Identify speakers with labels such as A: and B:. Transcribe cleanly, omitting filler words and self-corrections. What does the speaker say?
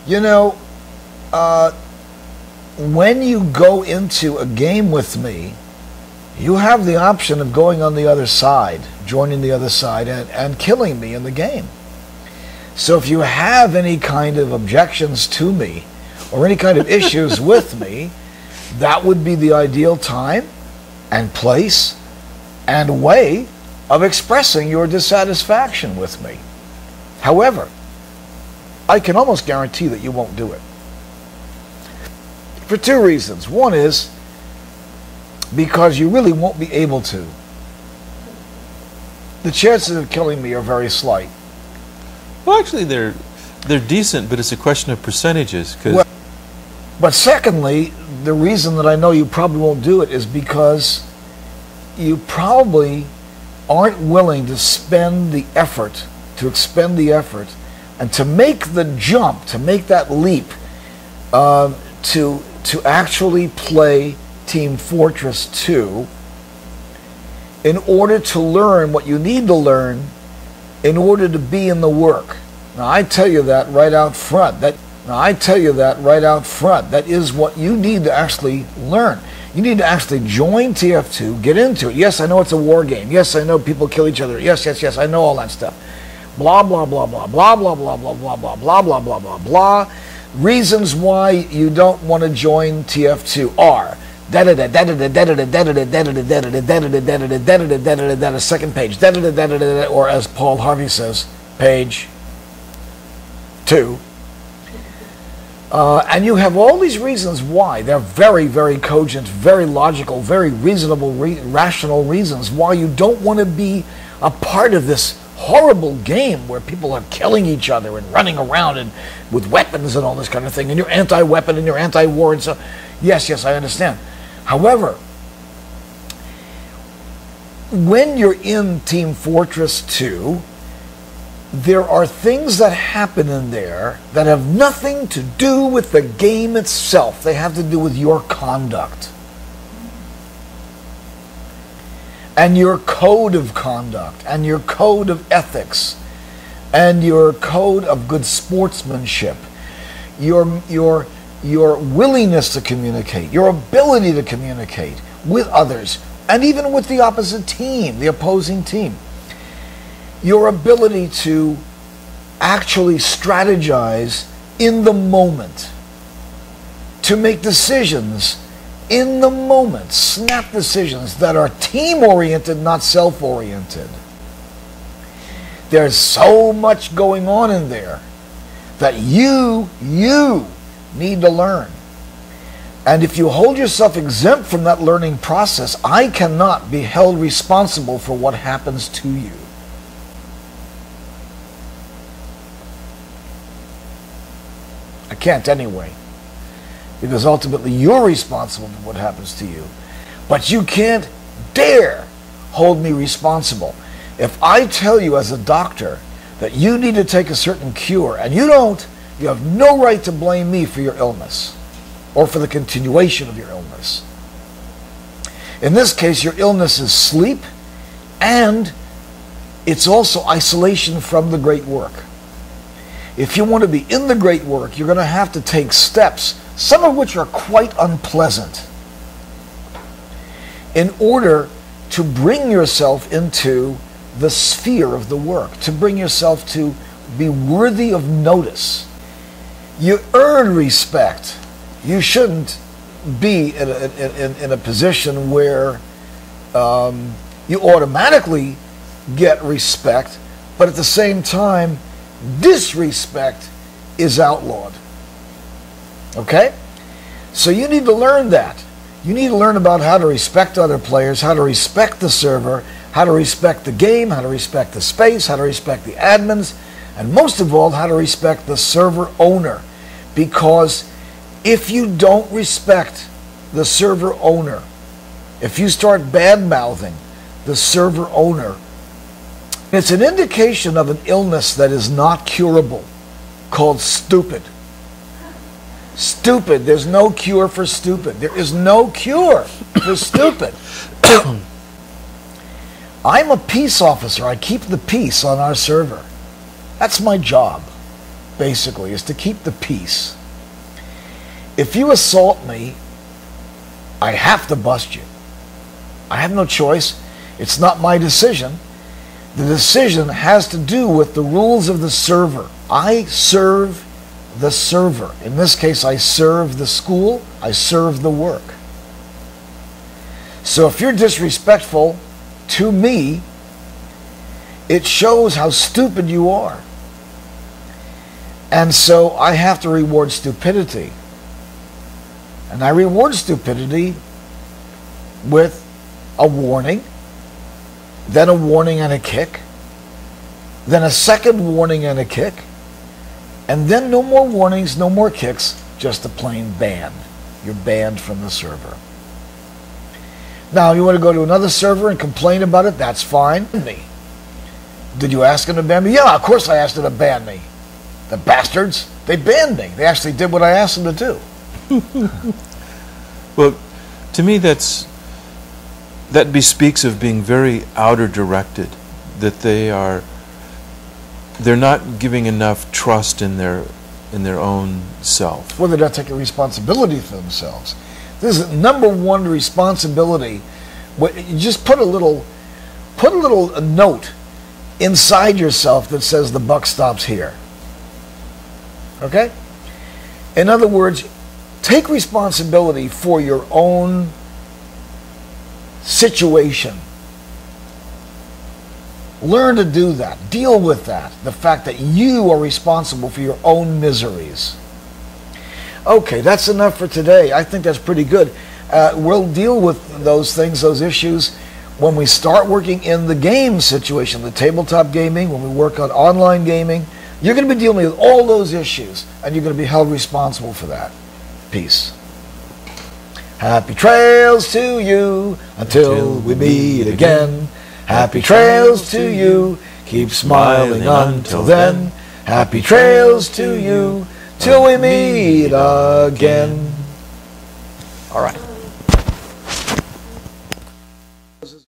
A: You know, when you go into a game with me, you have the option of going on the other side, joining the other side, and killing me in the game. So if you have any kind of objections to me, or any kind of issues with me, that would be the ideal time and place and way of expressing your dissatisfaction with me. However, I can almost guarantee that you won't do it. For two reasons. One is because you really won't be able to. The chances of killing me are very slight.
B: Well, actually, they're decent, but it's a question of percentages.
A: Well, but secondly, the reason that I know you probably won't do it is because you probably aren't willing to spend the effort, to expend the effort, and to make the jump, to make that leap, to actually play Team Fortress 2 in order to learn what you need to learn in order to be in the work. Now, I tell you that right out front. That is what you need to actually learn. You need to actually join TF2, get into it. Yes, I know it's a war game. Yes, I know people kill each other. Yes, I know all that stuff. Blah, blah, blah, blah, blah, blah, blah, blah, blah, blah, blah, blah, blah, blah, blah. Reasons why you don't want to join TF2 are second page, or as Paul Harvey says, page 2. And you have all these reasons why. They're very, very cogent, very logical, very reasonable, rational reasons why you don't want to be a part of this horrible game where people are killing each other and running around and with weapons and all this kind of thing, and you're anti-weapon and you're anti-war and so. Yes, I understand. However, when you're in Team Fortress 2, there are things that happen in there that have nothing to do with the game itself. They have to do with your conduct and your code of conduct and your code of ethics and your code of good sportsmanship, your willingness to communicate, your ability to communicate with others and even with the opposite team, the opposing team. Your ability to actually strategize in the moment, to make decisions in the moment, snap decisions that are team-oriented, not self-oriented. There's so much going on in there that you need to learn. And if you hold yourself exempt from that learning process, I cannot be held responsible for what happens to you. I can't anyway, because ultimately you're responsible for what happens to you. But you can't dare hold me responsible. If I tell you as a doctor that you need to take a certain cure and you don't, you have no right to blame me for your illness or for the continuation of your illness. In this case, your illness is sleep, and it's also isolation from the great work. If you want to be in the great work, you're going to have to take steps, some of which are quite unpleasant, in order to bring yourself into the sphere of the work, to bring yourself to be worthy of notice. You earn respect. You shouldn't be in a position where you automatically get respect, but at the same time, disrespect is outlawed. Okay? So you need to learn that. You need to learn about how to respect other players, how to respect the server, how to respect the game, how to respect the space, how to respect the admins, and most of all, how to respect the server owner. Because if you don't respect the server owner, if you start bad-mouthing the server owner, it's an indication of an illness that is not curable, called stupid. Stupid. There's no cure for stupid. There is no cure for stupid. I'm a peace officer. I keep the peace on our server. That's my job, basically, is to keep the peace. If you assault me, I have to bust you. I have no choice. It's not my decision. The decision has to do with the rules of the server. I serve the server. In this case, I serve the school. I serve the work. So if you're disrespectful to me, it shows how stupid you are. And so I have to reward stupidity. And I reward stupidity with a warning, then a warning and a kick, then a second warning and a kick, and then no more warnings, no more kicks, just a plain ban. You're banned from the server. Now, you want to go to another server and complain about it? That's fine. Did you ask them to ban me? Yeah, of course I asked them to ban me. The bastards, they banned me. They actually did what I asked them to do.
B: Well, to me, that bespeaks of being very outer directed, that they're not giving enough trust in their own self.
A: Well, they're not taking responsibility for themselves. This is number one responsibility. You just put a little note inside yourself that says the buck stops here. Okay? In other words, take responsibility for your own situation. Learn to do that. Deal with that. The fact that you are responsible for your own miseries. Okay, that's enough for today. I think that's pretty good. We'll deal with those things, those issues, when we start working in the game situation, the tabletop gaming, when we work on online gaming. You're going to be dealing with all those issues, and you're going to be held responsible for that. Peace. Happy trails to you until we meet again. Happy trails to you. Keep smiling until then. Happy trails to you till we meet again. All right.